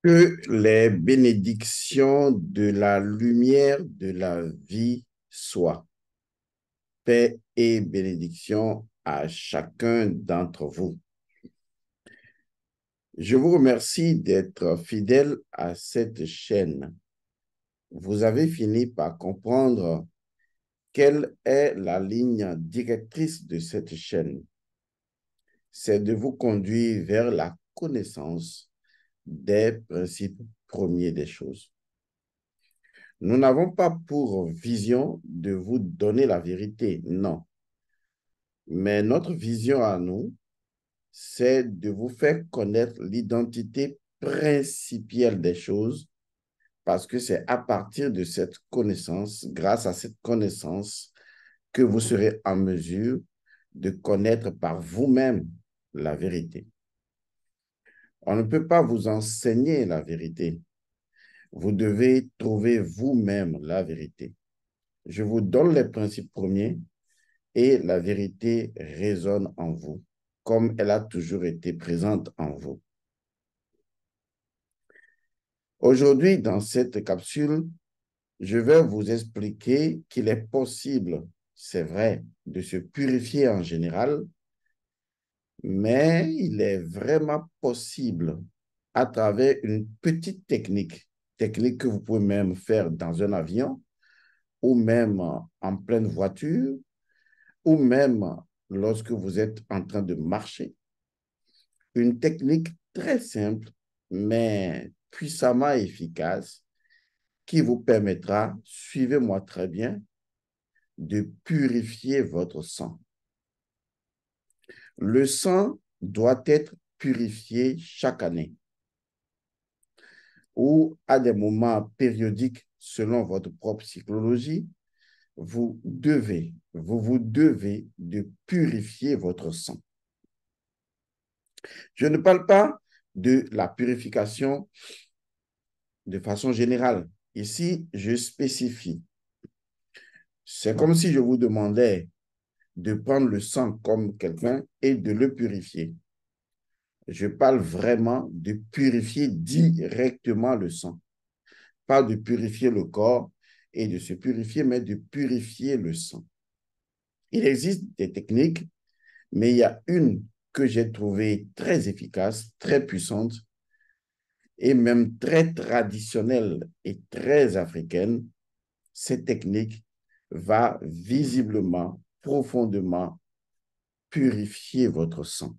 Que les bénédictions de la lumière de la vie soient. Paix et bénédiction à chacun d'entre vous. Je vous remercie d'être fidèle à cette chaîne. Vous avez fini par comprendre quelle est la ligne directrice de cette chaîne. C'est de vous conduire vers la connaissance des principes premiers des choses. Nous n'avons pas pour vision de vous donner la vérité, non. Mais notre vision à nous, c'est de vous faire connaître l'identité principielle des choses, parce que c'est à partir de cette connaissance, grâce à cette connaissance, que vous serez en mesure de connaître par vous-même la vérité. On ne peut pas vous enseigner la vérité. Vous devez trouver vous-même la vérité. Je vous donne les principes premiers et la vérité résonne en vous, comme elle a toujours été présente en vous. Aujourd'hui, dans cette capsule, je vais vous expliquer qu'il est possible, c'est vrai, de se purifier en général, mais il est vraiment possible à travers une petite technique que vous pouvez même faire dans un avion ou même en pleine voiture ou même lorsque vous êtes en train de marcher. Une technique très simple, mais puissamment efficace, qui vous permettra, suivez-moi très bien, de purifier votre sang. Le sang doit être purifié chaque année ou à des moments périodiques selon votre propre psychologie. Vous devez de purifier votre sang. Je ne parle pas de la purification de façon générale. Ici, je spécifie. C'est comme si je vous demandais de prendre le sang comme quelqu'un et de le purifier. Je parle vraiment de purifier directement le sang. Pas de purifier le corps et de se purifier, mais de purifier le sang. Il existe des techniques, mais il y a une que j'ai trouvée très efficace, très puissante et même très traditionnelle et très africaine. Cette technique va visiblement, profondément purifier votre sang.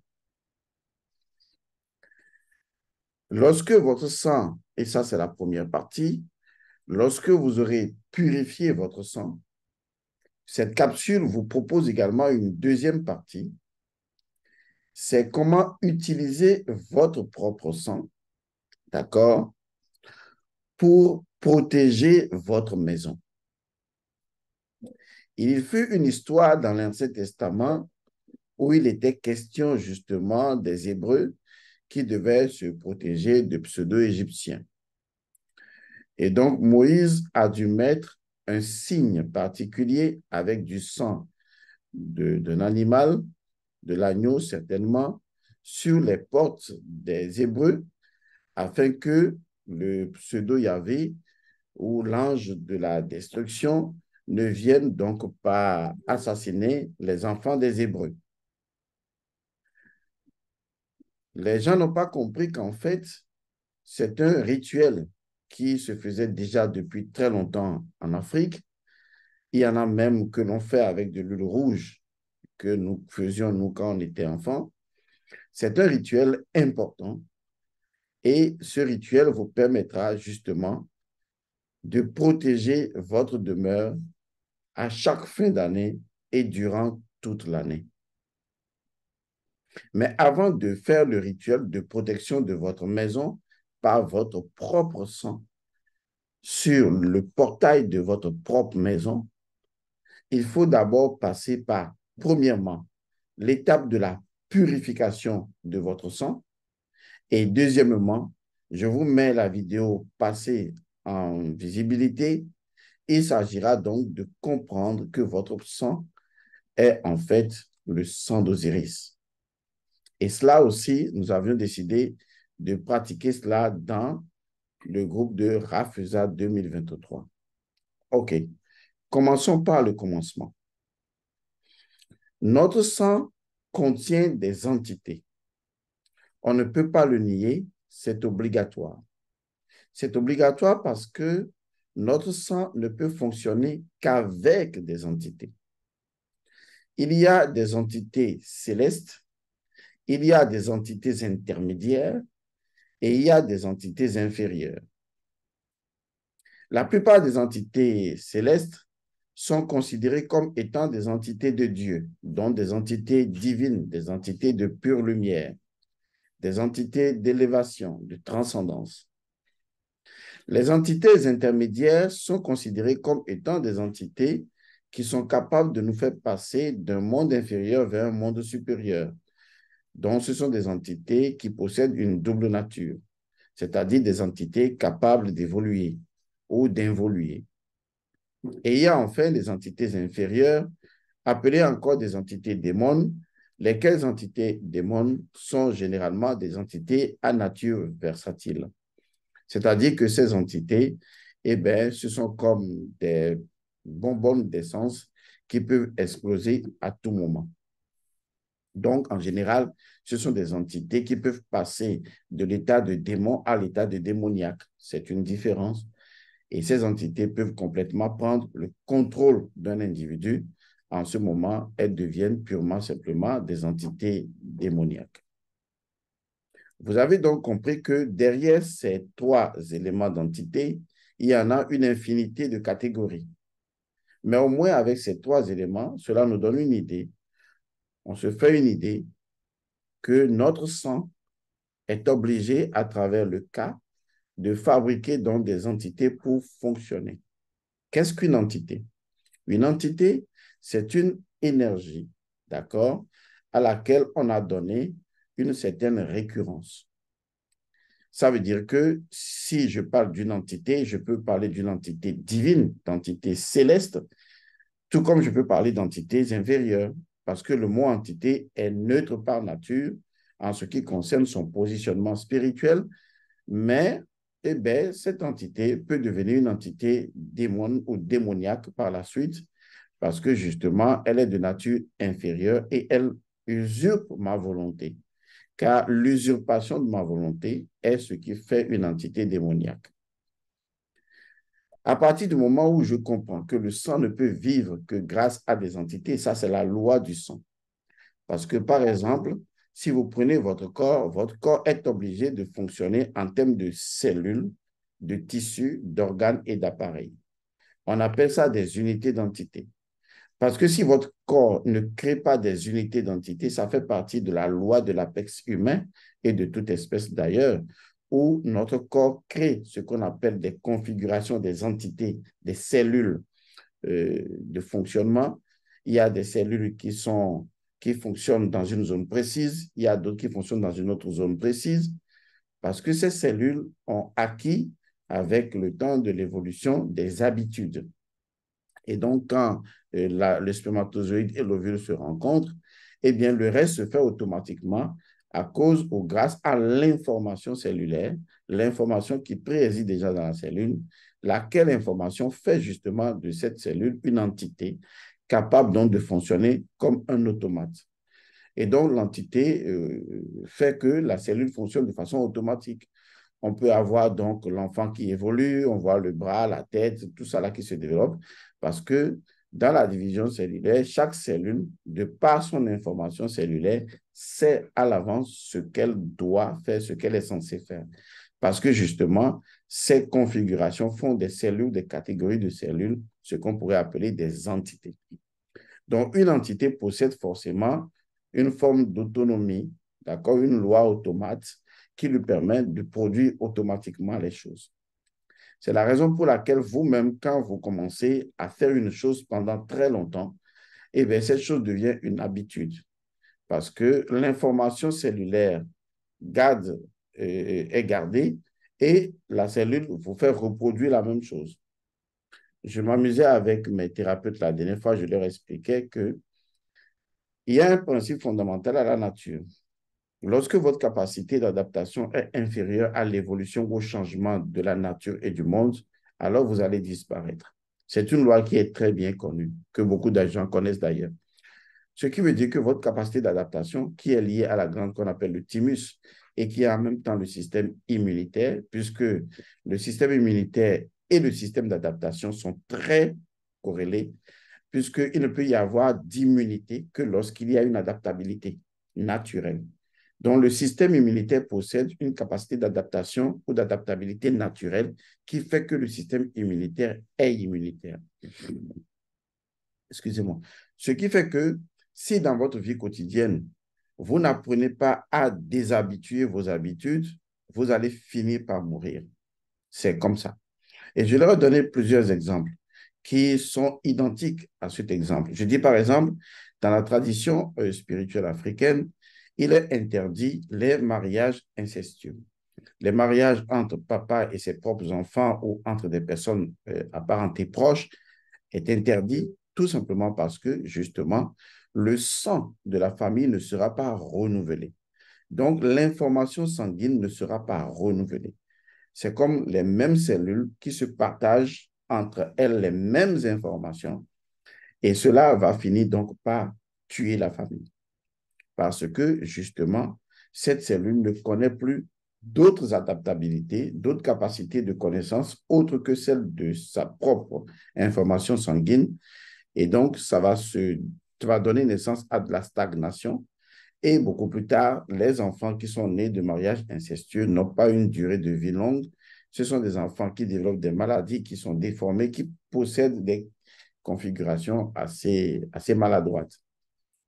Lorsque votre sang, et ça c'est la première partie, lorsque vous aurez purifié votre sang, cette capsule vous propose également une deuxième partie, c'est comment utiliser votre propre sang, d'accord, pour protéger votre maison. Il fut une histoire dans l'Ancien Testament où il était question justement des Hébreux qui devaient se protéger de pseudo-égyptiens. Et donc, Moïse a dû mettre un signe particulier avec du sang d'un animal, de l'agneau certainement, sur les portes des Hébreux, afin que le pseudo-Yahvé ou l'ange de la destruction ne vienne donc pas assassiner les enfants des Hébreux. Les gens n'ont pas compris qu'en fait, c'est un rituel qui se faisait déjà depuis très longtemps en Afrique. Il y en a même que l'on fait avec de l'huile rouge que nous faisions, nous, quand on était enfants. C'est un rituel important et ce rituel vous permettra justement de protéger votre demeure à chaque fin d'année et durant toute l'année. Mais avant de faire le rituel de protection de votre maison par votre propre sang sur le portail de votre propre maison, il faut d'abord passer par, premièrement, l'étape de la purification de votre sang. Et deuxièmement, je vous mets la vidéo passée en visibilité. Il s'agira donc de comprendre que votre sang est en fait le sang d'Osiris. Et cela aussi, nous avions décidé de pratiquer cela dans le groupe de Rafusa 2023. OK. Commençons par le commencement. Notre sang contient des entités. On ne peut pas le nier, c'est obligatoire. C'est obligatoire parce que notre sang ne peut fonctionner qu'avec des entités. Il y a des entités célestes, il y a des entités intermédiaires et il y a des entités inférieures. La plupart des entités célestes sont considérées comme étant des entités de Dieu, donc des entités divines, des entités de pure lumière, des entités d'élévation, de transcendance. Les entités intermédiaires sont considérées comme étant des entités qui sont capables de nous faire passer d'un monde inférieur vers un monde supérieur. Donc, ce sont des entités qui possèdent une double nature, c'est-à-dire des entités capables d'évoluer ou d'involuer. Et il y a enfin les entités inférieures, appelées encore des entités démons, lesquelles entités démons sont généralement des entités à nature versatile. C'est-à-dire que ces entités, eh bien, ce sont comme des bonbons d'essence qui peuvent exploser à tout moment. Donc, en général, ce sont des entités qui peuvent passer de l'état de démon à l'état de démoniaque. C'est une différence. Et ces entités peuvent complètement prendre le contrôle d'un individu. En ce moment, elles deviennent purement simplement des entités démoniaques. Vous avez donc compris que derrière ces trois éléments d'entité, il y en a une infinité de catégories. Mais au moins avec ces trois éléments, cela nous donne une idée. On se fait une idée que notre sang est obligé, à travers le cas, de fabriquer donc des entités pour fonctionner. Qu'est-ce qu'une entité? Une entité, c'est une énergie, d'accord, à laquelle on a donné une certaine récurrence. Ça veut dire que si je parle d'une entité, je peux parler d'une entité divine, d'entité céleste, tout comme je peux parler d'entités inférieures, parce que le mot entité est neutre par nature en ce qui concerne son positionnement spirituel, mais eh bien, cette entité peut devenir une entité démon ou démoniaque par la suite, parce que justement, elle est de nature inférieure et elle usurpe ma volonté. Car l'usurpation de ma volonté est ce qui fait une entité démoniaque. À partir du moment où je comprends que le sang ne peut vivre que grâce à des entités, ça c'est la loi du sang. Parce que par exemple, si vous prenez votre corps est obligé de fonctionner en termes de cellules, de tissus, d'organes et d'appareils. On appelle ça des unités d'entité. Parce que si votre corps ne crée pas des unités d'entité, ça fait partie de la loi de l'apex humain et de toute espèce d'ailleurs, où notre corps crée ce qu'on appelle des configurations des entités, des cellules de fonctionnement. Il y a des cellules qui fonctionnent dans une zone précise, il y a d'autres qui fonctionnent dans une autre zone précise, parce que ces cellules ont acquis avec le temps de l'évolution des habitudes. Et donc, quand le spermatozoïde et l'ovule se rencontrent, eh bien, le reste se fait automatiquement à cause ou grâce à l'information cellulaire, l'information qui préside déjà dans la cellule, laquelle information fait justement de cette cellule une entité capable donc de fonctionner comme un automate. Et donc, l'entité fait que la cellule fonctionne de façon automatique. On peut avoir donc l'enfant qui évolue, on voit le bras, la tête, tout ça là qui se développe, parce que dans la division cellulaire, chaque cellule, de par son information cellulaire, sait à l'avance ce qu'elle doit faire, ce qu'elle est censée faire. Parce que justement, ces configurations font des cellules, des catégories de cellules, ce qu'on pourrait appeler des entités. Donc, une entité possède forcément une forme d'autonomie, d'accord, une loi automate qui lui permet de produire automatiquement les choses. C'est la raison pour laquelle vous-même, quand vous commencez à faire une chose pendant très longtemps, eh bien, cette chose devient une habitude parce que l'information cellulaire est gardée et la cellule vous fait reproduire la même chose. Je m'amusais avec mes thérapeutes la dernière fois, je leur expliquais qu'il y a un principe fondamental à la nature. Lorsque votre capacité d'adaptation est inférieure à l'évolution ou au changement de la nature et du monde, alors vous allez disparaître. C'est une loi qui est très bien connue, que beaucoup de gens connaissent d'ailleurs. Ce qui veut dire que votre capacité d'adaptation, qui est liée à la glande qu'on appelle le thymus et qui est en même temps le système immunitaire, puisque le système immunitaire et le système d'adaptation sont très corrélés, puisqu'il ne peut y avoir d'immunité que lorsqu'il y a une adaptabilité naturelle. Donc, le système immunitaire possède une capacité d'adaptation ou d'adaptabilité naturelle qui fait que le système immunitaire est immunitaire. Excusez-moi. Ce qui fait que si dans votre vie quotidienne, vous n'apprenez pas à déshabituer vos habitudes, vous allez finir par mourir. C'est comme ça. Et je leur ai donné plusieurs exemples qui sont identiques à cet exemple. Je dis par exemple, dans la tradition spirituelle africaine, il est interdit les mariages incestueux. Les mariages entre papa et ses propres enfants ou entre des personnes apparentées proches est interdit tout simplement parce que, justement, le sang de la famille ne sera pas renouvelé. Donc, l'information sanguine ne sera pas renouvelée. C'est comme les mêmes cellules qui se partagent entre elles les mêmes informations et cela va finir donc par tuer la famille parce que justement, cette cellule ne connaît plus d'autres adaptabilités, d'autres capacités de connaissance autres que celles de sa propre information sanguine. Et donc, ça va donner naissance à de la stagnation. Et beaucoup plus tard, les enfants qui sont nés de mariages incestueux n'ont pas une durée de vie longue. Ce sont des enfants qui développent des maladies, qui sont déformés, qui possèdent des configurations assez maladroites.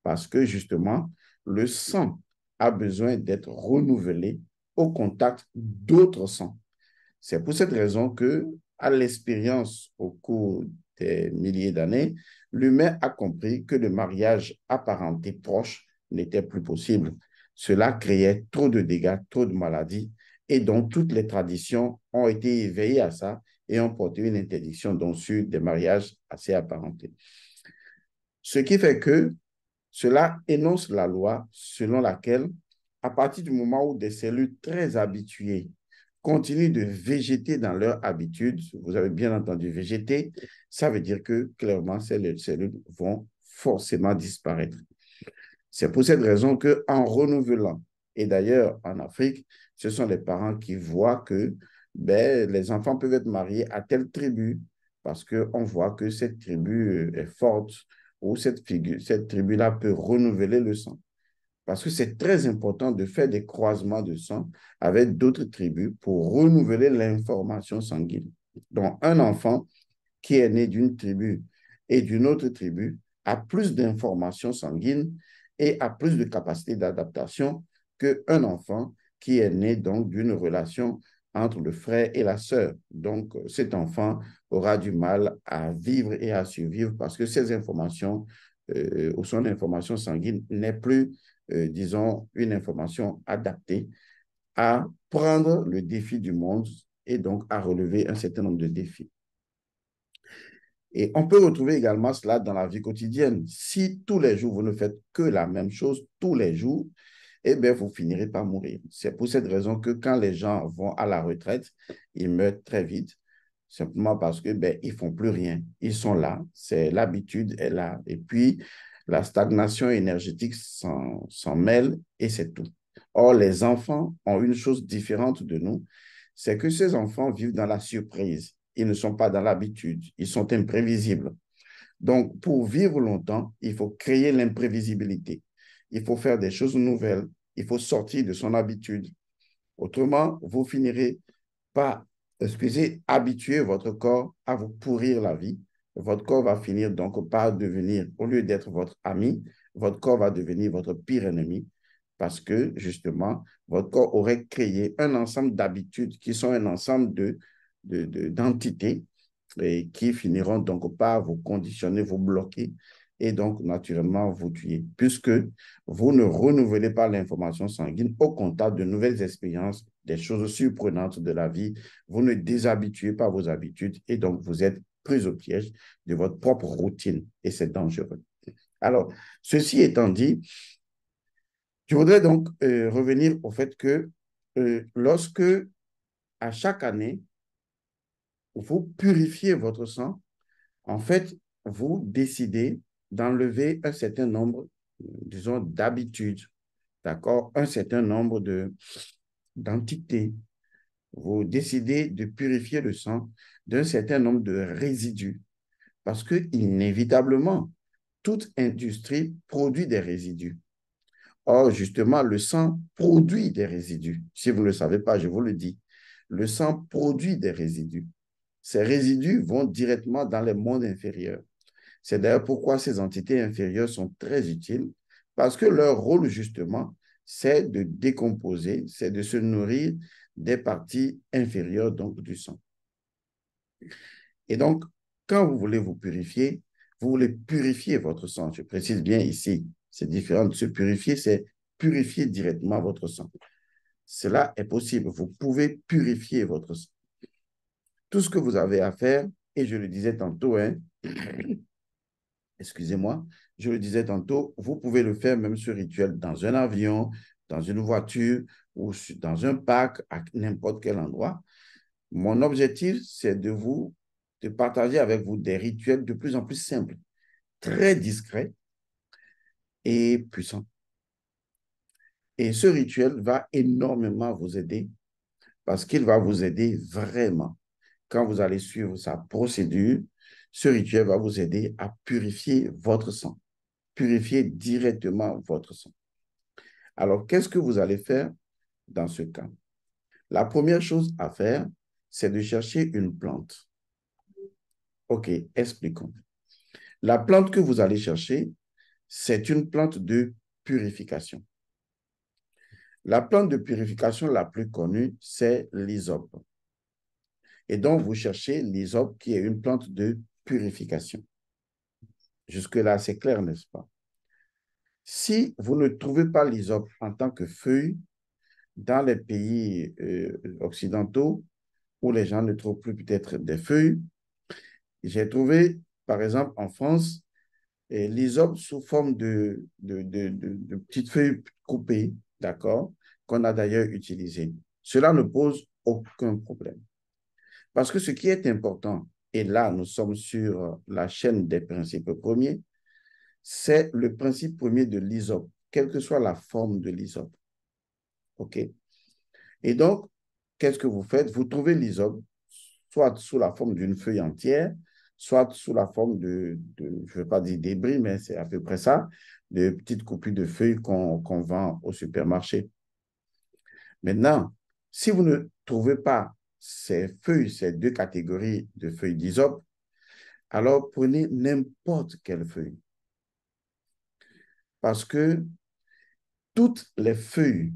Parce que justement, le sang a besoin d'être renouvelé au contact d'autres sangs. C'est pour cette raison que, à l'expérience au cours des milliers d'années, l'humain a compris que le mariage apparenté proche n'était plus possible. Cela créait trop de dégâts, trop de maladies, et donc toutes les traditions ont été éveillées à ça et ont porté une interdiction donc sur des mariages assez apparentés. Ce qui fait que cela énonce la loi selon laquelle, à partir du moment où des cellules très habituées continuent de végéter dans leur habitude, vous avez bien entendu végéter, ça veut dire que clairement, ces cellules vont forcément disparaître. C'est pour cette raison qu'en renouvelant, et d'ailleurs en Afrique, ce sont les parents qui voient que les enfants peuvent être mariés à telle tribu parce qu'on voit que cette tribu est forte ou cette tribu-là peut renouveler le sang. Parce que c'est très important de faire des croisements de sang avec d'autres tribus pour renouveler l'information sanguine. Donc, un enfant qui est né d'une tribu et d'une autre tribu a plus d'informations sanguines et a plus de capacité d'adaptation qu'un enfant qui est né donc d'une relation entre le frère et la sœur. Donc, cet enfant aura du mal à vivre et à survivre parce que ces informations ou son information sanguine n'est plus, disons, une information adaptée à prendre le défi du monde et donc à relever un certain nombre de défis. Et on peut retrouver également cela dans la vie quotidienne. Si tous les jours, vous ne faites que la même chose tous les jours, eh bien, vous finirez par mourir. C'est pour cette raison que quand les gens vont à la retraite, ils meurent très vite, simplement parce que ils font plus rien. Ils sont là, c'est l'habitude est là. Et puis, la stagnation énergétique s'en mêle et c'est tout. Or, les enfants ont une chose différente de nous, c'est que ces enfants vivent dans la surprise. Ils ne sont pas dans l'habitude, ils sont imprévisibles. Donc, pour vivre longtemps, il faut créer l'imprévisibilité. Il faut faire des choses nouvelles. Il faut sortir de son habitude. Autrement, vous finirez par, habituer votre corps à vous pourrir la vie. Votre corps va finir donc par devenir, au lieu d'être votre ami, votre corps va devenir votre pire ennemi parce que, justement, votre corps aurait créé un ensemble d'habitudes qui sont un ensemble d'entités et qui finiront donc par vous conditionner, vous bloquer et donc naturellement vous tuer, puisque vous ne renouvelez pas l'information sanguine au contact de nouvelles expériences, des choses surprenantes de la vie, vous ne déshabituez pas vos habitudes et donc vous êtes pris au piège de votre propre routine et c'est dangereux. Alors, ceci étant dit, Je voudrais donc revenir au fait que lorsque, à chaque année, vous purifiez votre sang, en fait, vous décidez d'enlever un certain nombre, disons, d'habitudes, d'accord, un certain nombre d'entités. Vous décidez de purifier le sang d'un certain nombre de résidus parce que, inévitablement, toute industrie produit des résidus. Or, justement, le sang produit des résidus. Si vous ne le savez pas, je vous le dis. Le sang produit des résidus. Ces résidus vont directement dans les mondes inférieurs. C'est d'ailleurs pourquoi ces entités inférieures sont très utiles, parce que leur rôle, justement, c'est de décomposer, c'est de se nourrir des parties inférieures donc, du sang. Et donc, quand vous voulez vous purifier, vous voulez purifier votre sang. Je précise bien ici, c'est différent de se purifier, c'est purifier directement votre sang. Cela est possible. Vous pouvez purifier votre sang. Tout ce que vous avez à faire, et je le disais tantôt, hein, excusez-moi, je le disais tantôt, vous pouvez le faire même ce rituel dans un avion, dans une voiture ou dans un parc, à n'importe quel endroit. Mon objectif, c'est de partager avec vous des rituels de plus en plus simples, très discrets et puissants. Et ce rituel va énormément vous aider parce qu'il va vous aider vraiment. Quand vous allez suivre sa procédure, ce rituel va vous aider à purifier votre sang, purifier directement votre sang. Alors, qu'est-ce que vous allez faire dans ce cas? La première chose à faire, c'est de chercher une plante. OK, expliquons. La plante que vous allez chercher, c'est une plante de purification. La plante de purification la plus connue, c'est l'hysope. Et donc, vous cherchez l'hysope qui est une plante de purification. Jusque-là, c'est clair, n'est-ce pas? Si vous ne trouvez pas l'hysope en tant que feuille, dans les pays occidentaux, où les gens ne trouvent plus peut-être des feuilles, j'ai trouvé, par exemple, en France, l'hysope sous forme de petites feuilles coupées, d'accord, qu'on a d'ailleurs utilisées. Cela ne pose aucun problème. Parce que ce qui est important, et là, nous sommes sur la chaîne des principes premiers, c'est le principe premier de l'hysope, quelle que soit la forme de l'hysope. OK? Et donc, qu'est-ce que vous faites? Vous trouvez l'hysope, soit sous la forme d'une feuille entière, soit sous la forme je ne veux pas dire débris, mais c'est à peu près ça, de petites coupures de feuilles qu'on vend au supermarché. Maintenant, si vous ne trouvez pas ces feuilles, ces deux catégories de feuilles d'hysope, alors prenez n'importe quelle feuille. Parce que toutes les feuilles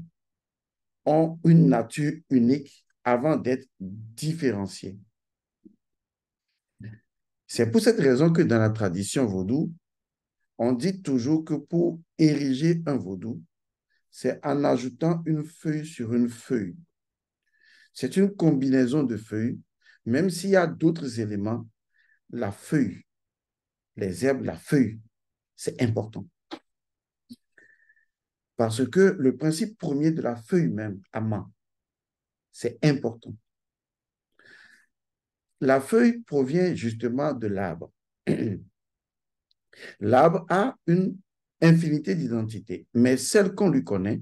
ont une nature unique avant d'être différenciées. C'est pour cette raison que dans la tradition vaudou, on dit toujours que pour ériger un vaudou, c'est en ajoutant une feuille sur une feuille. C'est une combinaison de feuilles, même s'il y a d'autres éléments, la feuille, les herbes, la feuille, c'est important. Parce que le principe premier de la feuille même, ama, c'est important. La feuille provient justement de l'arbre. L'arbre a une infinité d'identités, mais celle qu'on lui connaît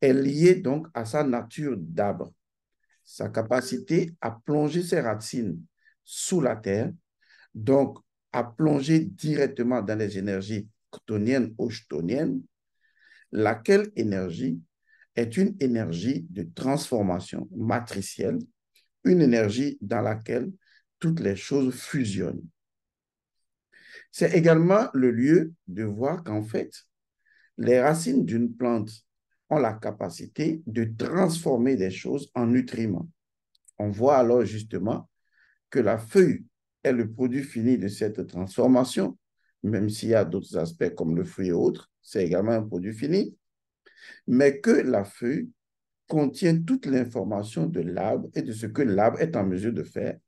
est liée donc à sa nature d'arbre, sa capacité à plonger ses racines sous la terre, donc à plonger directement dans les énergies chthoniennes ou chthoniennes, laquelle énergie est une énergie de transformation matricielle, une énergie dans laquelle toutes les choses fusionnent. C'est également le lieu de voir qu'en fait, les racines d'une plante ont la capacité de transformer des choses en nutriments. On voit alors justement que la feuille est le produit fini de cette transformation, même s'il y a d'autres aspects comme le fruit et autres, c'est également un produit fini, mais que la feuille contient toute l'information de l'arbre et de ce que l'arbre est en mesure de faire,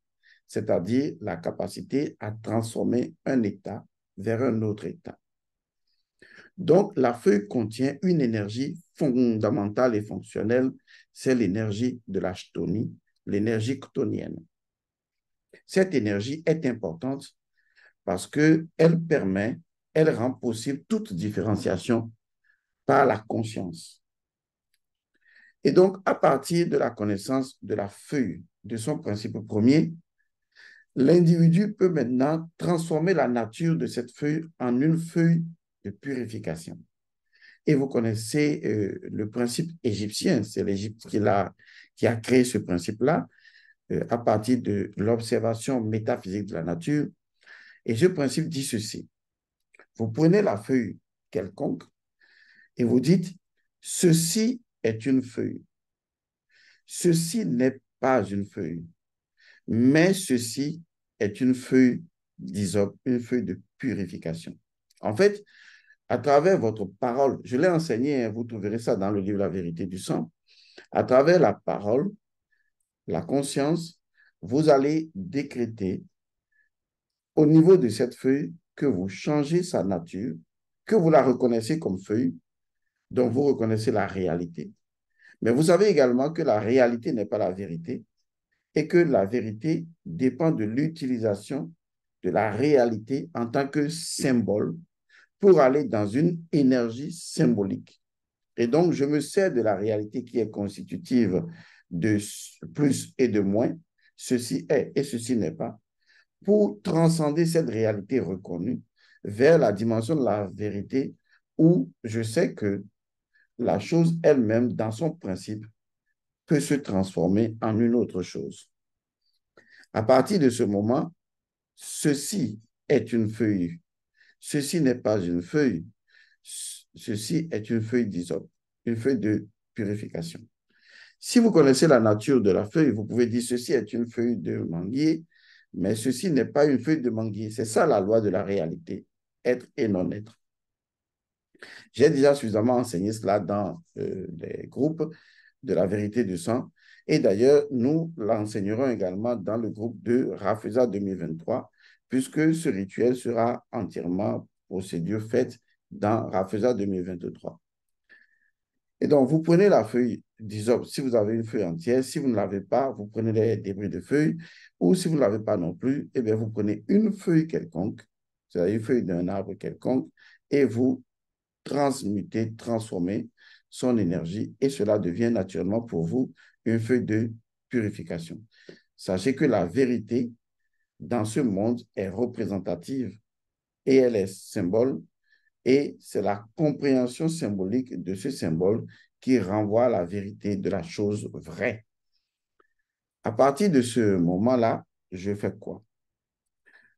c'est-à-dire la capacité à transformer un état vers un autre état. Donc, la feuille contient une énergie fondamentale et fonctionnelle, c'est l'énergie de la chtonie, l'énergie chtonienne. Cette énergie est importante parce qu'elle permet, elle rend possible toute différenciation par la conscience. Et donc, à partir de la connaissance de la feuille, de son principe premier, l'individu peut maintenant transformer la nature de cette feuille en une feuille de purification. Et vous connaissez le principe égyptien, c'est l'Égypte qui a créé ce principe-là à partir de l'observation métaphysique de la nature. Et ce principe dit ceci. Vous prenez la feuille quelconque et vous dites, ceci est une feuille. Ceci n'est pas une feuille, mais ceci est une feuille d'hysope, une feuille de purification. En fait, à travers votre parole, je l'ai enseigné, vous trouverez ça dans le livre La vérité du sang, à travers la parole, la conscience, vous allez décréter au niveau de cette feuille que vous changez sa nature, que vous la reconnaissez comme feuille, dont vous reconnaissez la réalité. Mais vous savez également que la réalité n'est pas la vérité et que la vérité dépend de l'utilisation de la réalité en tant que symbole pour aller dans une énergie symbolique. Et donc, je me sers de la réalité qui est constitutive de plus et de moins, ceci est et ceci n'est pas, pour transcender cette réalité reconnue vers la dimension de la vérité où je sais que la chose elle-même, dans son principe, peut se transformer en une autre chose. À partir de ce moment, ceci est une feuille. Ceci n'est pas une feuille. Ceci est une feuille d'hysope, une feuille de purification. Si vous connaissez la nature de la feuille, vous pouvez dire ceci est une feuille de manguier, mais ceci n'est pas une feuille de manguier. C'est ça la loi de la réalité, être et non-être. J'ai déjà suffisamment enseigné cela dans les groupes de la vérité du sang. Et d'ailleurs, nous l'enseignerons également dans le groupe de Rafeza 2023, puisque ce rituel sera entièrement procédure faite dans Rafeza 2023. Et donc, vous prenez la feuille d'hysope, si vous avez une feuille entière. Si vous ne l'avez pas, vous prenez les débris de feuilles. Ou si vous ne l'avez pas non plus, eh bien, vous prenez une feuille quelconque, c'est-à-dire une feuille d'un arbre quelconque, et vous transmutez, transformez son énergie, et cela devient naturellement pour vous une feuille de purification. Sachez que la vérité dans ce monde est représentative et elle est symbole, et c'est la compréhension symbolique de ce symbole qui renvoie à la vérité de la chose vraie. À partir de ce moment-là, je fais quoi?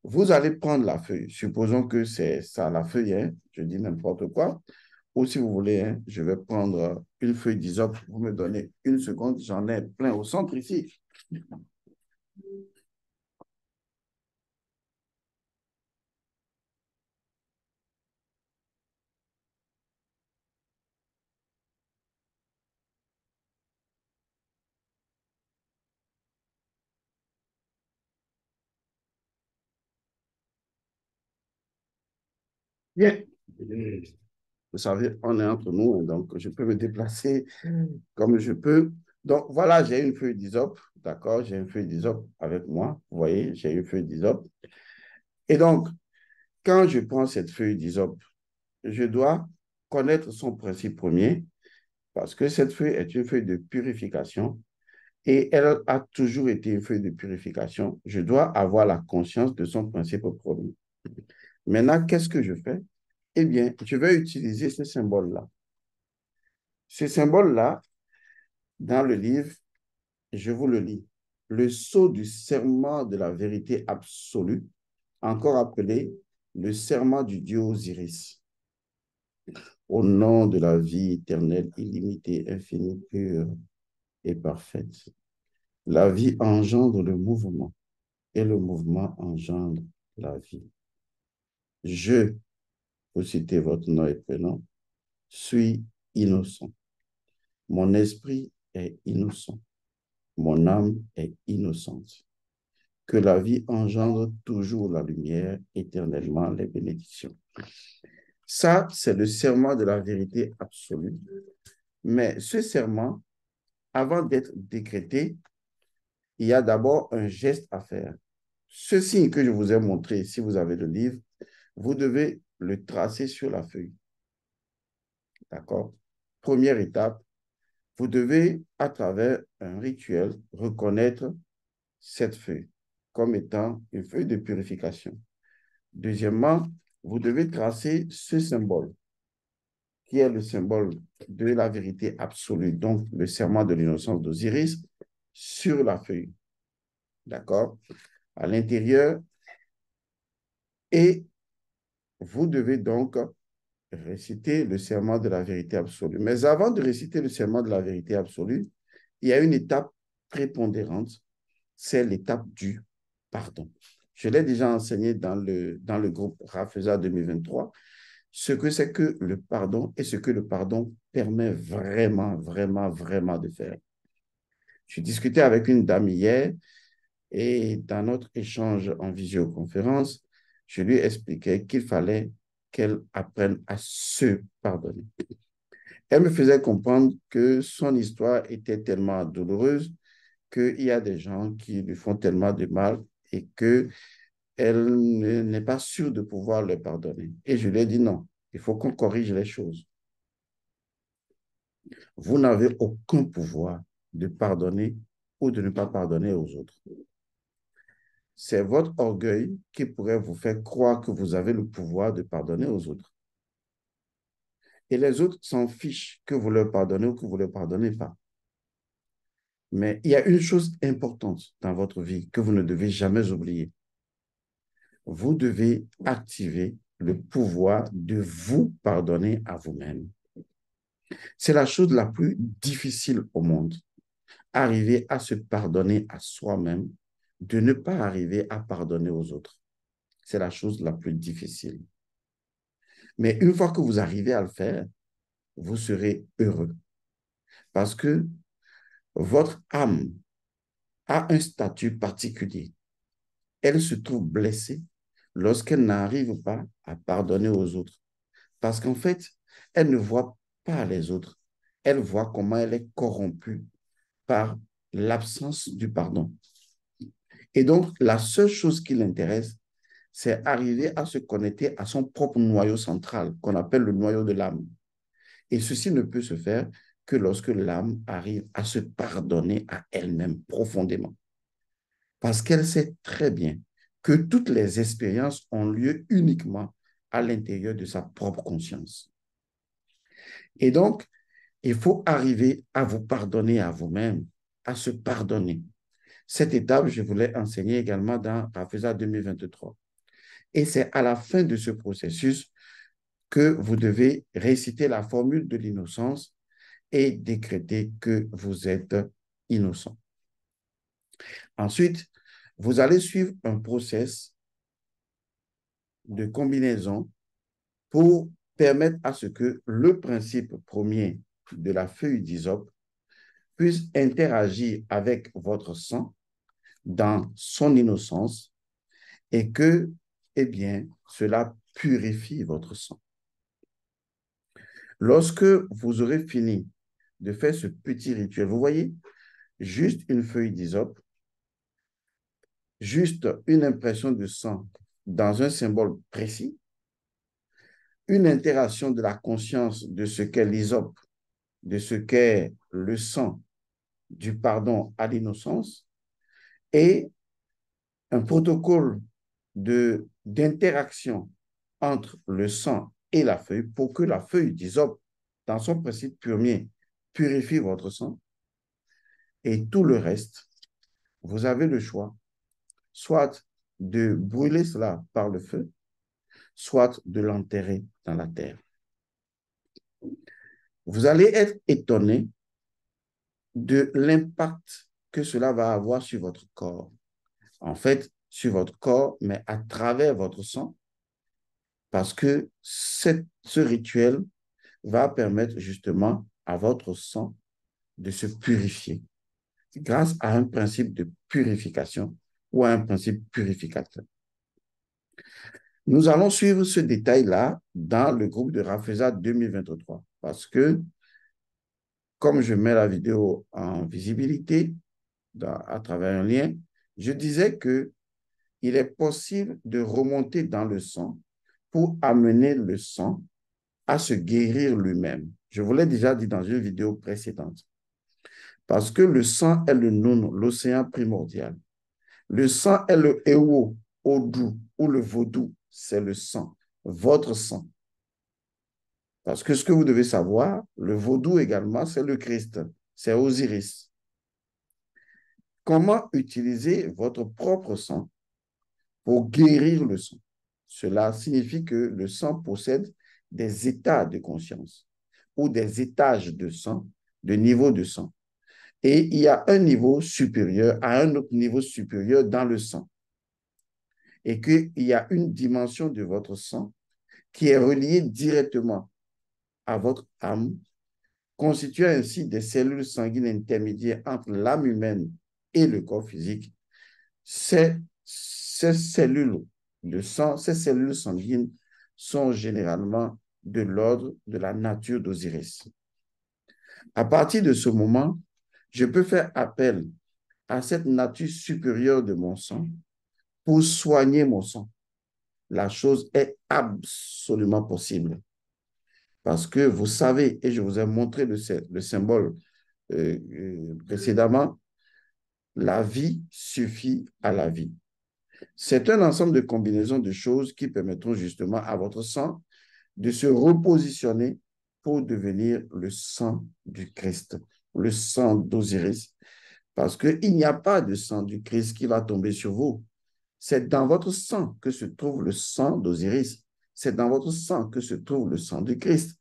Vous allez prendre la feuille. Supposons que c'est ça la feuille, hein, je dis n'importe quoi. Ou si vous voulez, hein, je vais prendre une feuille d'hysope. Vous me donnez une seconde, j'en ai plein au centre ici. Bien. Vous savez, on est entre nous, hein, donc je peux me déplacer comme je peux. Donc voilà, j'ai une feuille d'hysope, d'accord? J'ai une feuille d'hysope avec moi. Vous voyez, j'ai une feuille d'hysope. Et donc, quand je prends cette feuille d'hysope, je dois connaître son principe premier parce que cette feuille est une feuille de purification et elle a toujours été une feuille de purification. Je dois avoir la conscience de son principe premier. Maintenant, qu'est-ce que je fais? Eh bien, je vais utiliser ce symbole-là. Ce symbole-là, dans le livre, je vous le lis. Le sceau du serment de la vérité absolue, encore appelé le serment du Dieu Osiris. Au nom de la vie éternelle, illimitée, infinie, pure et parfaite. La vie engendre le mouvement et le mouvement engendre la vie. Je, pour citer votre nom et prénom, suis innocent. Mon esprit est innocent. Mon âme est innocente. Que la vie engendre toujours la lumière, éternellement les bénédictions. Ça, c'est le serment de la vérité absolue. Mais ce serment, avant d'être décrété, il y a d'abord un geste à faire. Ce signe que je vous ai montré, si vous avez le livre, vous devez le tracer sur la feuille. D'accord? Première étape, vous devez, à travers un rituel, reconnaître cette feuille comme étant une feuille de purification. Deuxièmement, vous devez tracer ce symbole, qui est le symbole de la vérité absolue, donc le serment de l'innocence d'Osiris, sur la feuille. D'accord? À l'intérieur. Et vous devez donc réciter le serment de la vérité absolue. Mais avant de réciter le serment de la vérité absolue, il y a une étape prépondérante, c'est l'étape du pardon. Je l'ai déjà enseigné dans le groupe Rafeza 2023, ce que c'est que le pardon et ce que le pardon permet vraiment, vraiment, vraiment de faire. Je discutais avec une dame hier et dans notre échange en visioconférence, je lui expliquais qu'il fallait qu'elle apprenne à se pardonner. Elle me faisait comprendre que son histoire était tellement douloureuse qu'il y a des gens qui lui font tellement de mal et qu'elle n'est pas sûre de pouvoir leur pardonner. Et je lui ai dit non, il faut qu'on corrige les choses. Vous n'avez aucun pouvoir de pardonner ou de ne pas pardonner aux autres. C'est votre orgueil qui pourrait vous faire croire que vous avez le pouvoir de pardonner aux autres. Et les autres s'en fichent que vous leur pardonnez ou que vous ne leur pardonnez pas. Mais il y a une chose importante dans votre vie que vous ne devez jamais oublier. Vous devez activer le pouvoir de vous pardonner à vous-même. C'est la chose la plus difficile au monde. Arriver à se pardonner à soi-même, de ne pas arriver à pardonner aux autres. C'est la chose la plus difficile. Mais une fois que vous arrivez à le faire, vous serez heureux. Parce que votre âme a un statut particulier. Elle se trouve blessée lorsqu'elle n'arrive pas à pardonner aux autres. Parce qu'en fait, elle ne voit pas les autres. Elle voit comment elle est corrompue par l'absence du pardon. Et donc, la seule chose qui l'intéresse, c'est arriver à se connecter à son propre noyau central, qu'on appelle le noyau de l'âme. Et ceci ne peut se faire que lorsque l'âme arrive à se pardonner à elle-même profondément. Parce qu'elle sait très bien que toutes les expériences ont lieu uniquement à l'intérieur de sa propre conscience. Et donc, il faut arriver à vous pardonner à vous-même, à se pardonner. Cette étape, je vous l'ai enseignée également dans Rafeza 2023. Et c'est à la fin de ce processus que vous devez réciter la formule de l'innocence et décréter que vous êtes innocent. Ensuite, vous allez suivre un process de combinaison pour permettre à ce que le principe premier de la feuille d'hysope puisse interagir avec votre sang dans son innocence et que, eh bien, cela purifie votre sang. Lorsque vous aurez fini de faire ce petit rituel, vous voyez, juste une feuille d'hysope, juste une impression de sang dans un symbole précis, une interaction de la conscience de ce qu'est l'hysope, de ce qu'est le sang, du pardon à l'innocence, et un protocole d'interaction entre le sang et la feuille pour que la feuille d'hysope, dans son principe premier, purifie votre sang. Et tout le reste, vous avez le choix, soit de brûler cela par le feu, soit de l'enterrer dans la terre. Vous allez être étonné de l'impact que cela va avoir sur votre corps. En fait, sur votre corps, mais à travers votre sang, parce que ce rituel va permettre justement à votre sang de se purifier grâce à un principe de purification ou à un principe purificateur. Nous allons suivre ce détail-là dans le groupe de Rafeza 2023 parce que, comme je mets la vidéo en visibilité à travers un lien, je disais que il est possible de remonter dans le sang pour amener le sang à se guérir lui-même. Je vous l'ai déjà dit dans une vidéo précédente. Parce que le sang est le noun, l'océan primordial. Le sang est le Ewo, Odou ou le Vaudou, c'est le sang, votre sang. Parce que ce que vous devez savoir, le Vaudou également, c'est le Christ, c'est Osiris. Comment utiliser votre propre sang pour guérir le sang? Cela signifie que le sang possède des états de conscience ou des étages de sang, de niveau de sang. Et il y a un niveau supérieur à un autre niveau supérieur dans le sang. Et qu'il y a une dimension de votre sang qui est reliée directement à votre âme, constituant ainsi des cellules sanguines intermédiaires entre l'âme humaine et le corps physique. Ces cellules de sang, ces cellules sanguines sont généralement de l'ordre de la nature d'Osiris. À partir de ce moment, je peux faire appel à cette nature supérieure de mon sang pour soigner mon sang. La chose est absolument possible. Parce que vous savez, et je vous ai montré le symbole précédemment, la vie suffit à la vie. C'est un ensemble de combinaisons de choses qui permettront justement à votre sang de se repositionner pour devenir le sang du Christ, le sang d'Osiris. Parce qu'il n'y a pas de sang du Christ qui va tomber sur vous. C'est dans votre sang que se trouve le sang d'Osiris. C'est dans votre sang que se trouve le sang du Christ.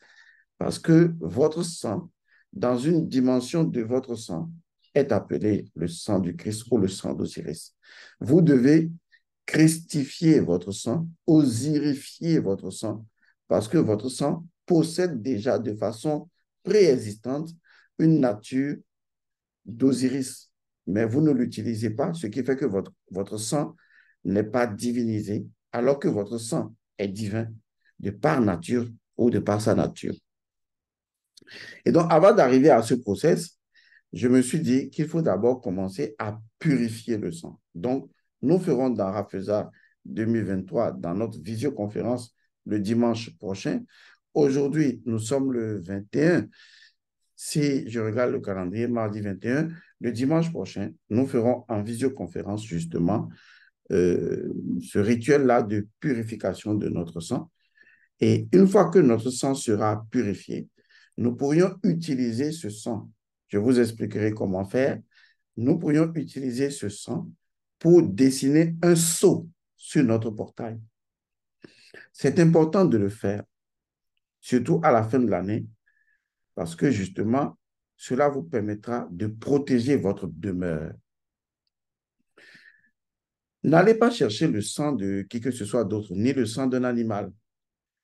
Parce que votre sang, dans une dimension de votre sang, est appelé le sang du Christ ou le sang d'Osiris. Vous devez christifier votre sang, osirifier votre sang, parce que votre sang possède déjà de façon préexistante une nature d'Osiris, mais vous ne l'utilisez pas, ce qui fait que votre sang n'est pas divinisé, alors que votre sang est divin de par nature ou de par sa nature. Et donc, avant d'arriver à ce process, je me suis dit qu'il faut d'abord commencer à purifier le sang. Donc, nous ferons dans Rafeza 2023, dans notre visioconférence le dimanche prochain. Aujourd'hui, nous sommes le 21. Si je regarde le calendrier, mardi 21, le dimanche prochain, nous ferons en visioconférence justement ce rituel-là de purification de notre sang. Et une fois que notre sang sera purifié, nous pourrions utiliser ce sang. Je vous expliquerai comment faire. Nous pourrions utiliser ce sang pour dessiner un sceau sur notre portail. C'est important de le faire, surtout à la fin de l'année, parce que justement, cela vous permettra de protéger votre demeure. N'allez pas chercher le sang de qui que ce soit d'autre, ni le sang d'un animal.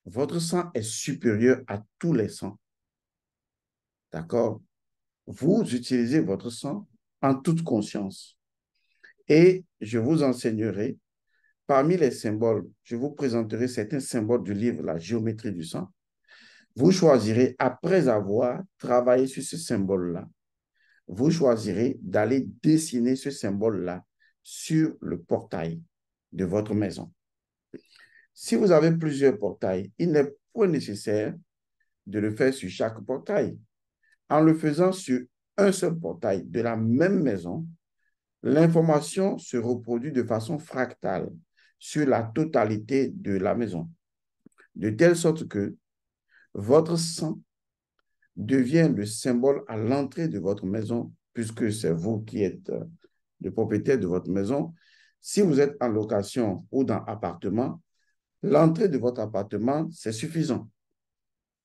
Votre sang est supérieur à tous les sangs. D'accord? Vous utilisez votre sang en toute conscience. Et je vous enseignerai, parmi les symboles, je vous présenterai certains symboles du livre La géométrie du sang. Vous choisirez, après avoir travaillé sur ce symbole-là, vous choisirez d'aller dessiner ce symbole-là sur le portail de votre maison. Si vous avez plusieurs portails, il n'est pas nécessaire de le faire sur chaque portail. En le faisant sur un seul portail de la même maison, l'information se reproduit de façon fractale sur la totalité de la maison, de telle sorte que votre sang devient le symbole à l'entrée de votre maison, puisque c'est vous qui êtes le propriétaire de votre maison. Si vous êtes en location ou dans appartement, l'entrée de votre appartement, c'est suffisant.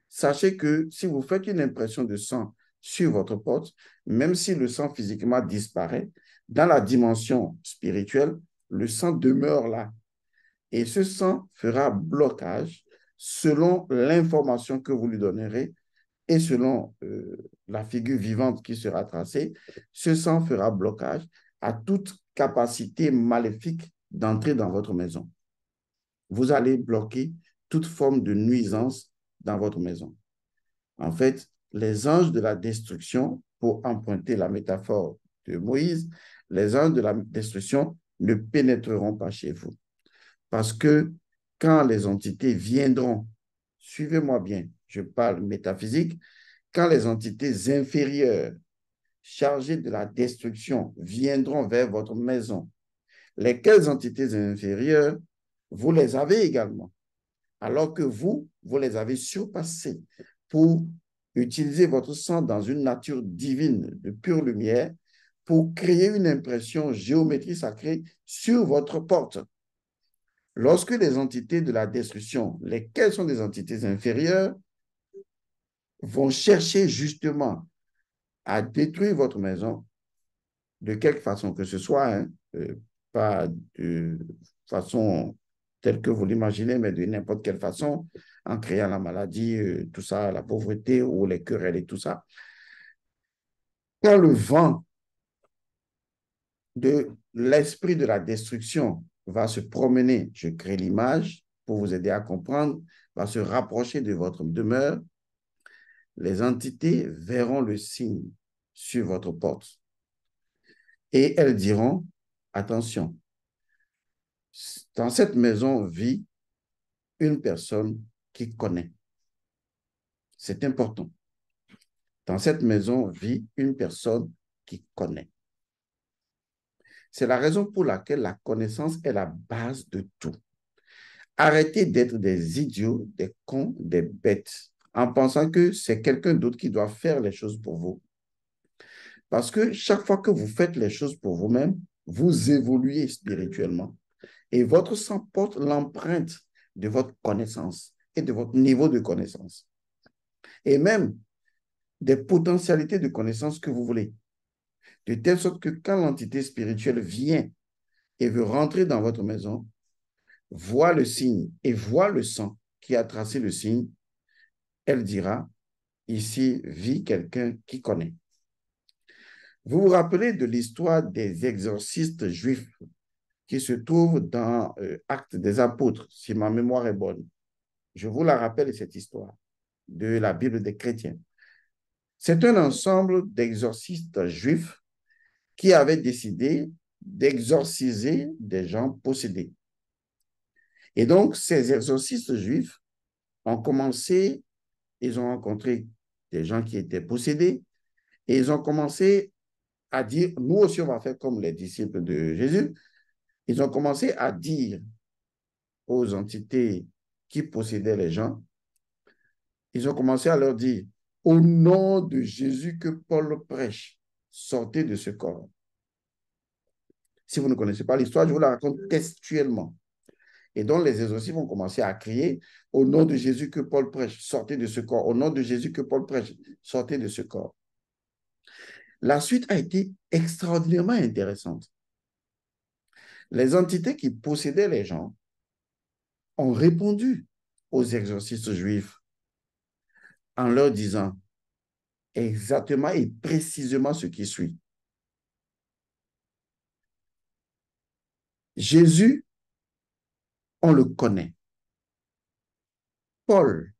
Sachez que si vous faites une impression de sang sur votre porte, même si le sang physiquement disparaît, dans la dimension spirituelle, le sang demeure là. Et ce sang fera blocage selon l'information que vous lui donnerez et selon la figure vivante qui sera tracée. Ce sang fera blocage à toute capacité maléfique d'entrer dans votre maison. vous allez bloquer toute forme de nuisance dans votre maison. En fait, les anges de la destruction, pour emprunter la métaphore de Moïse, les anges de la destruction ne pénétreront pas chez vous. Parce que quand les entités viendront, suivez-moi bien, je parle métaphysique, quand les entités inférieures chargées de la destruction viendront vers votre maison, lesquelles entités inférieures, vous les avez également, alors que vous les avez surpassées pour utiliser votre sang dans une nature divine de pure lumière pour créer une impression géométrie sacrée sur votre porte. Lorsque les entités de la destruction, lesquelles sont des entités inférieures, vont chercher justement à détruire votre maison, de quelque façon que ce soit, hein, pas de façon telle que vous l'imaginez, mais de n'importe quelle façon, en créant la maladie, tout ça, la pauvreté ou les querelles et tout ça. Quand le vent de l'esprit de la destruction va se promener, je crée l'image pour vous aider à comprendre, va se rapprocher de votre demeure, les entités verront le signe sur votre porte et elles diront, attention, dans cette maison vit une personne qui connaît. C'est important. Dans cette maison vit une personne qui connaît. C'est la raison pour laquelle la connaissance est la base de tout. Arrêtez d'être des idiots, des cons, des bêtes, en pensant que c'est quelqu'un d'autre qui doit faire les choses pour vous. Parce que chaque fois que vous faites les choses pour vous-même, vous évoluez spirituellement. Et votre sang porte l'empreinte de votre connaissance et de votre niveau de connaissance. Et même des potentialités de connaissance que vous voulez. De telle sorte que quand l'entité spirituelle vient et veut rentrer dans votre maison, voit le signe et voit le sang qui a tracé le signe, elle dira, ici vit quelqu'un qui connaît. Vous vous rappelez de l'histoire des exorcistes juifs qui se trouvent dans Actes des Apôtres, si ma mémoire est bonne. Je vous la rappelle, cette histoire de la Bible des chrétiens. C'est un ensemble d'exorcistes juifs qui avaient décidé d'exorciser des gens possédés. Et donc, ces exorcistes juifs ont commencé, ils ont rencontré des gens qui étaient possédés et ils ont commencé à dire, nous aussi on va faire comme les disciples de Jésus. Ils ont commencé à dire aux entités qui possédaient les gens, ils ont commencé à leur dire, au nom de Jésus que Paul prêche, sortez de ce corps. Si vous ne connaissez pas l'histoire, je vous la raconte textuellement. Et donc, les exorcistes vont commencer à crier, au nom de Jésus que Paul prêche, sortez de ce corps. Au nom de Jésus que Paul prêche, sortez de ce corps. La suite a été extraordinairement intéressante. Les entités qui possédaient les gens ont répondu aux exorcistes juifs en leur disant exactement et précisément ce qui suit. Jésus, on le connaît. Paul,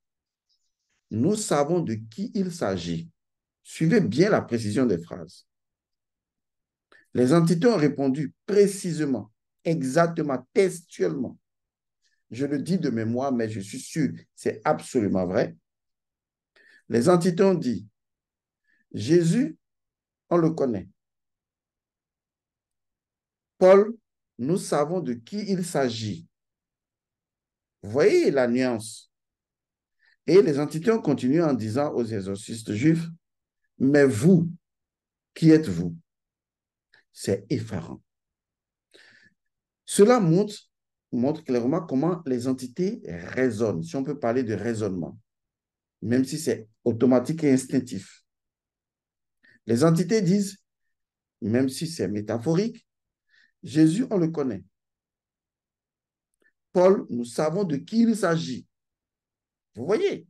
nous savons de qui il s'agit. Suivez bien la précision des phrases. Les entités ont répondu précisément, exactement, textuellement. Je le dis de mémoire, mais je suis sûr, c'est absolument vrai. Les entités ont dit, Jésus, on le connaît. Paul, nous savons de qui il s'agit. Vous voyez la nuance. Et les entités ont continué en disant aux exorcistes juifs, mais vous, qui êtes-vous? C'est effarant. Cela montre clairement comment les entités raisonnent, si on peut parler de raisonnement, même si c'est automatique et instinctif. Les entités disent, même si c'est métaphorique, Jésus, on le connaît. Paul, nous savons de qui il s'agit. Vous voyez?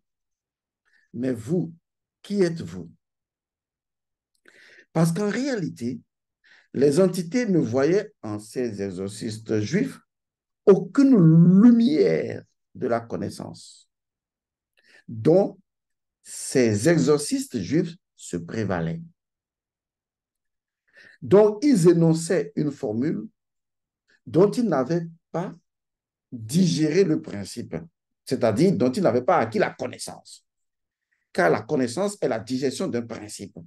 Mais vous, qui êtes-vous? Parce qu'en réalité, les entités ne voyaient en ces exorcistes juifs aucune lumière de la connaissance dont ces exorcistes juifs se prévalaient. Donc, ils énonçaient une formule dont ils n'avaient pas digéré le principe, c'est-à-dire dont ils n'avaient pas acquis la connaissance. Car la connaissance est la digestion d'un principe.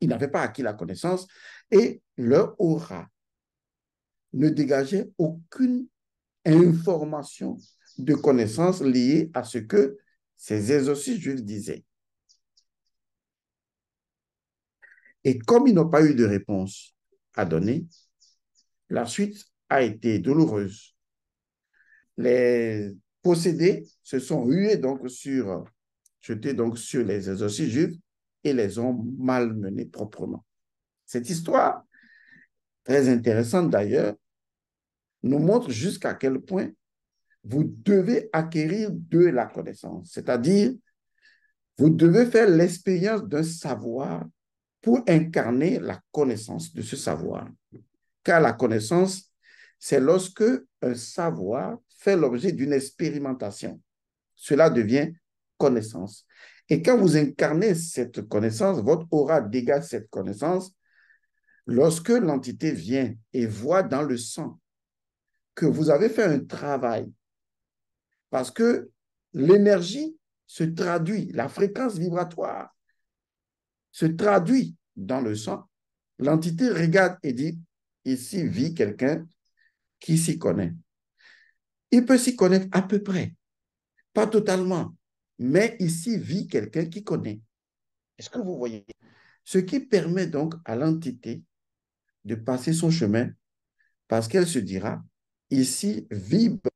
Ils n'avaient pas acquis la connaissance et leur aura ne dégageait aucune information de connaissance liée à ce que ces exorcistes juifs disaient. Et comme ils n'ont pas eu de réponse à donner, la suite a été douloureuse. Les possédés se sont jetés donc sur les exorcistes juifs et les ont malmenés proprement. Cette histoire, très intéressante d'ailleurs, nous montre jusqu'à quel point vous devez acquérir de la connaissance, c'est-à-dire vous devez faire l'expérience d'un savoir pour incarner la connaissance de ce savoir. Car la connaissance, c'est lorsque un savoir fait l'objet d'une expérimentation. Cela devient connaissance. Et quand vous incarnez cette connaissance, votre aura dégage cette connaissance. Lorsque l'entité vient et voit dans le sang que vous avez fait un travail, parce que l'énergie se traduit, la fréquence vibratoire se traduit dans le sang, l'entité regarde et dit, ici vit quelqu'un qui s'y connaît. Il peut s'y connaître à peu près, pas totalement, mais ici vit quelqu'un qui connaît. Est-ce que vous voyez? Ce qui permet donc à l'entité de passer son chemin parce qu'elle se dira, ici vibre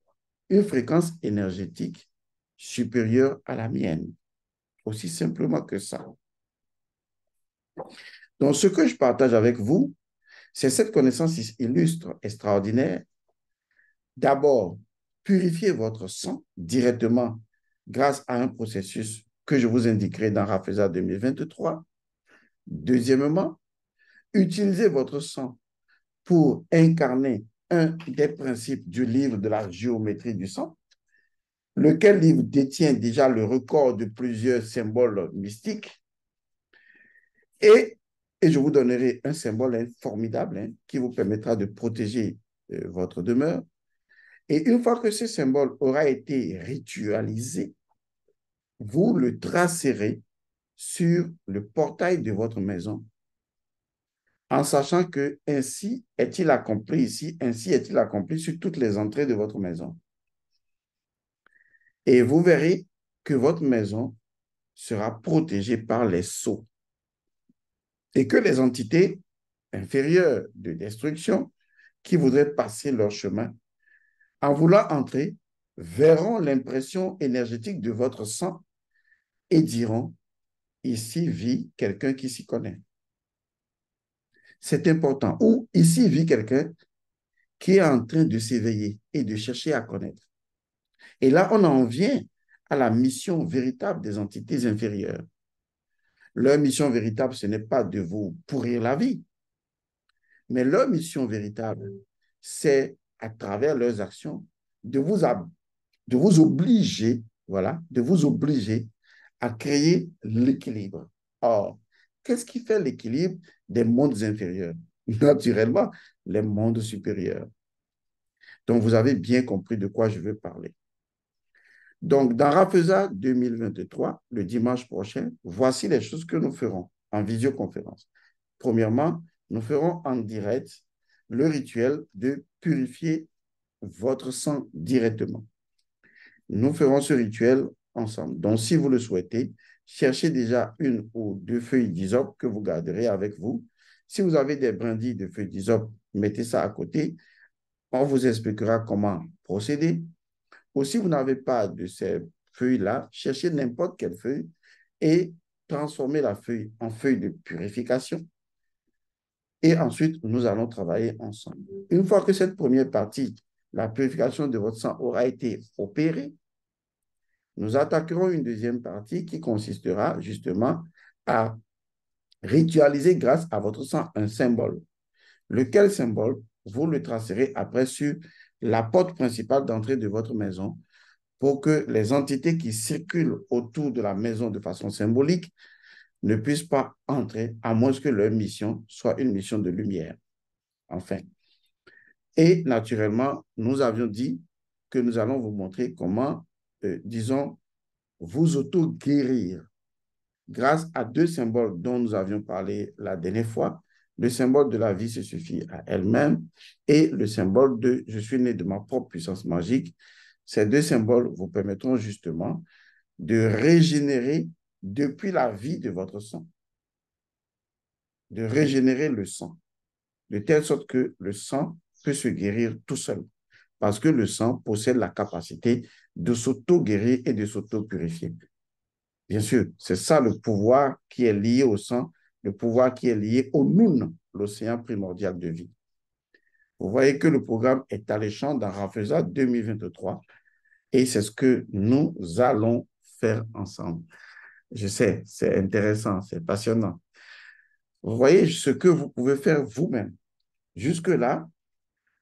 une fréquence énergétique supérieure à la mienne. Aussi simplement que ça. Donc, ce que je partage avec vous, c'est cette connaissance illustre, extraordinaire. D'abord, purifiez votre sang directement grâce à un processus que je vous indiquerai dans Rafeza 2023. Deuxièmement, utilisez votre sang pour incarner un des principes du livre de la géométrie du sang, lequel livre détient déjà le record de plusieurs symboles mystiques. Et je vous donnerai un symbole formidable qui vous permettra de protéger votre demeure. Et une fois que ce symbole aura été ritualisé, vous le tracerez sur le portail de votre maison, en sachant que ainsi est-il accompli ici, ainsi est-il accompli sur toutes les entrées de votre maison. Et vous verrez que votre maison sera protégée par les sceaux et que les entités inférieures de destruction qui voudraient passer leur chemin, en voulant entrer, verront l'impression énergétique de votre sang et diront, ici vit quelqu'un qui s'y connaît. C'est important. Ou ici vit quelqu'un qui est en train de s'éveiller et de chercher à connaître. Et là, on en vient à la mission véritable des entités inférieures. Leur mission véritable, ce n'est pas de vous pourrir la vie, mais leur mission véritable, c'est à travers leurs actions de vous obliger, voilà, de vous obliger à créer l'équilibre. Or, qu'est-ce qui fait l'équilibre des mondes inférieurs? Naturellement, les mondes supérieurs. Donc, vous avez bien compris de quoi je veux parler. Donc, dans Rafeza 2023, le dimanche prochain, voici les choses que nous ferons en visioconférence. Premièrement, nous ferons en direct le rituel de purifier votre sang directement. Nous ferons ce rituel ensemble. Donc, si vous le souhaitez, cherchez déjà une ou deux feuilles d'hysope que vous garderez avec vous. Si vous avez des brindilles de feuilles d'hysope, mettez ça à côté. On vous expliquera comment procéder. Ou si vous n'avez pas de ces feuilles-là, cherchez n'importe quelle feuille et transformez la feuille en feuille de purification. Et ensuite, nous allons travailler ensemble. Une fois que cette première partie, la purification de votre sang, aura été opérée, nous attaquerons une deuxième partie qui consistera justement à ritualiser grâce à votre sang un symbole. Lequel symbole? vous le tracerez après sur la porte principale d'entrée de votre maison pour que les entités qui circulent autour de la maison de façon symbolique ne puissent pas entrer, à moins que leur mission soit une mission de lumière. Enfin. Et naturellement, nous avions dit que nous allons vous montrer comment, disons, vous auto-guérir grâce à deux symboles dont nous avions parlé la dernière fois. Le symbole de la vie se suffit à elle-même et le symbole de je suis né de ma propre puissance magique. Ces deux symboles vous permettront justement de régénérer depuis la vie de votre sang, de régénérer le sang, de telle sorte que le sang peut se guérir tout seul. Parce que le sang possède la capacité de s'auto-guérir et de s'auto-purifier. Bien sûr, c'est ça le pouvoir qui est lié au sang, le pouvoir qui est lié au Noun, l'océan primordial de vie. Vous voyez que le programme est alléchant dans Rafeza 2023 et c'est ce que nous allons faire ensemble. Je sais, c'est intéressant, c'est passionnant. Vous voyez ce que vous pouvez faire vous-même. Jusque-là,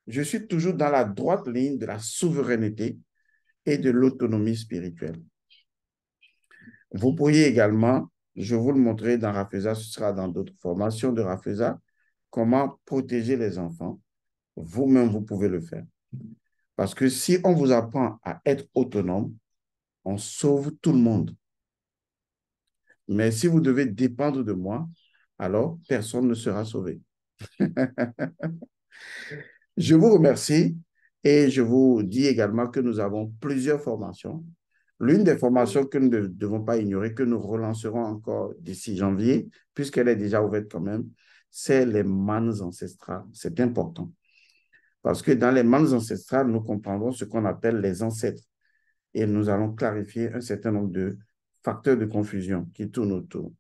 je suis toujours dans la droite ligne de la souveraineté et de l'autonomie spirituelle. Vous pourriez également, je vous le montrerai dans Rafeza, ce sera dans d'autres formations de Rafeza, comment protéger les enfants. Vous-même, vous pouvez le faire. Parce que si on vous apprend à être autonome, on sauve tout le monde. Mais si vous devez dépendre de moi, alors personne ne sera sauvé. Je vous remercie et je vous dis également que nous avons plusieurs formations. L'une des formations que nous ne devons pas ignorer, que nous relancerons encore d'ici janvier, puisqu'elle est déjà ouverte quand même, c'est les mannes ancestrales. C'est important. Parce que dans les mannes ancestrales, nous comprendrons ce qu'on appelle les ancêtres. Et nous allons clarifier un certain nombre de facteurs de confusion qui tournent autour.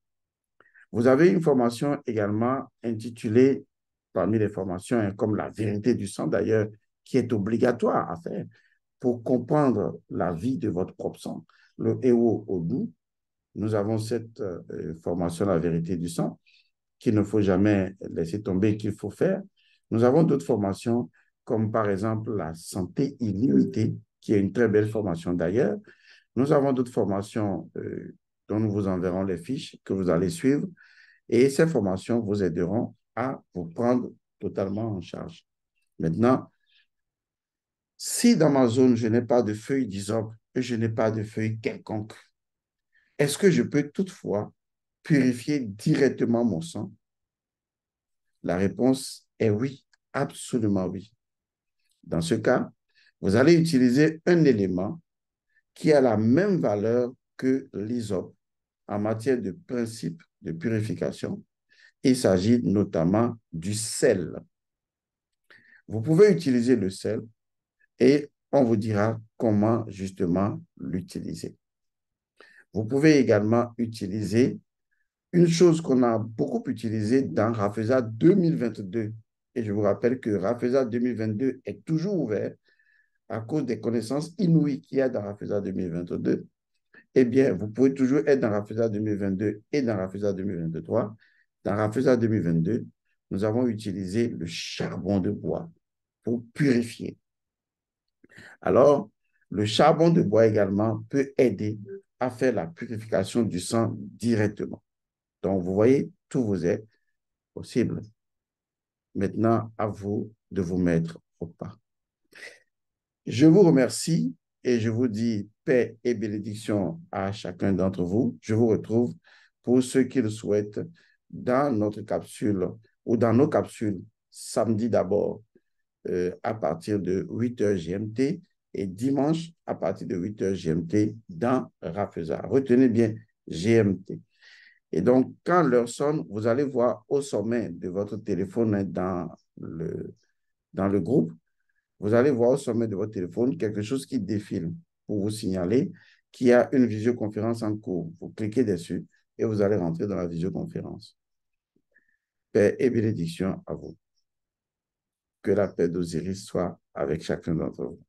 Vous avez une formation également intitulée, parmi les formations, comme la vérité du sang d'ailleurs, qui est obligatoire à faire pour comprendre la vie de votre propre sang. Le Ewo Odu, nous avons cette formation, la vérité du sang, qu'il ne faut jamais laisser tomber, qu'il faut faire. Nous avons d'autres formations, comme par exemple la santé illimitée, qui est une très belle formation d'ailleurs. Nous avons d'autres formations dont nous vous enverrons les fiches que vous allez suivre. Et ces formations vous aideront à vous prendre totalement en charge. Maintenant, si dans ma zone, je n'ai pas de feuilles d'hysope et je n'ai pas de feuilles quelconques, est-ce que je peux toutefois purifier directement mon sang? La réponse est oui, absolument oui. Dans ce cas, vous allez utiliser un élément qui a la même valeur que l'hysope en matière de principe de purification. Il s'agit notamment du sel. Vous pouvez utiliser le sel et on vous dira comment justement l'utiliser. Vous pouvez également utiliser une chose qu'on a beaucoup utilisée dans Rafeza 2022. Et je vous rappelle que Rafeza 2022 est toujours ouvert à cause des connaissances inouïes qu'il y a dans Rafeza 2022. Eh bien, vous pouvez toujours être dans Rafeza 2022 et dans Rafeza 2023. Dans Rafeza 2022, nous avons utilisé le charbon de bois pour purifier. Alors, le charbon de bois également peut aider à faire la purification du sang directement. Donc, vous voyez, tout vous est possible. Maintenant, à vous de vous mettre au pas. Je vous remercie et je vous dis paix et bénédiction à chacun d'entre vous. Je vous retrouve pour ceux qui le souhaitent dans notre capsule ou dans nos capsules samedi d'abord à partir de 8h GMT et dimanche à partir de 8h GMT dans Rafeza. Retenez bien GMT. Et donc, quand l'heure sonne, vous allez voir au sommet de votre téléphone dans le groupe, vous allez voir au sommet de votre téléphone quelque chose qui défile pour vous signaler qu'il y a une visioconférence en cours. Vous cliquez dessus et vous allez rentrer dans la visioconférence. Paix et bénédiction à vous. Que la paix d'Osiris soit avec chacun d'entre vous.